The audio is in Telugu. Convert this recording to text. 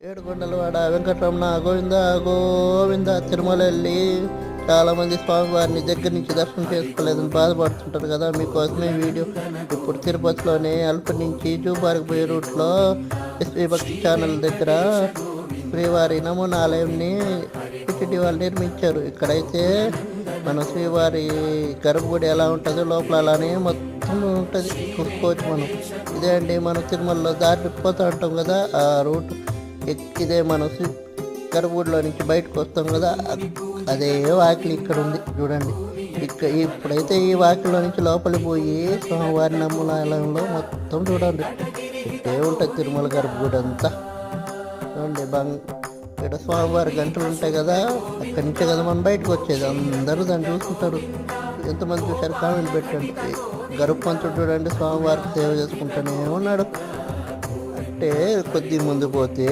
ఏడుకొండలవాడ వెంకటరమణ గోవింద గోవింద. తిరుమల వెళ్ళి చాలామంది స్వామివారిని దగ్గర నుంచి దర్శనం చేసుకోలేదని బాధపడుతుంటారు కదా, మీకోసమే వీడియో. ఇప్పుడు తిరుపతిలోనే అల్ప నుంచి జూబార్కి పోయే రూట్లో ఎస్వి భక్తి ఛానల్ దగ్గర శ్రీవారి నమూనా ఆలయంని టిటిడి వాళ్ళు నిర్మించారు. ఇక్కడైతే మన శ్రీవారి గర్భగుడి ఎలా ఉంటుందో లోపల అలానే మొత్తం ఉంటుంది, చూసుకోవచ్చు మనం. ఇదే అండి మనం తిరుమలలో దారి పోతూ ఉంటాం కదా, ఆ రూట్ ఇదే మనం గర్భగుడిలో నుంచి బయటకు వస్తాం కదా, అదే వాకిలి ఇక్కడ ఉంది చూడండి. ఇప్పుడైతే ఈ వాకిల్లో నుంచి లోపలికి పోయి స్వామివారి నమూనాలయంలో మొత్తం చూడండి, ఇట్టే ఉంటుంది తిరుమల గర్భగుడి అంతా. చూడండి ఇక్కడ స్వామివారి గంటలు ఉంటాయి కదా, అక్కడి నుంచే కదా మనం బయటకు వచ్చేది. అందరూ దాన్ని చూసుకుంటారు. ఎంతమంది చూసారు కామెంట్ పెట్టండి. గరుప్పంతుడు చూడండి స్వామివారికి సేవ చేసుకుంటూనే ఉన్నాడు. అంటే కొద్ది ముందు పోతే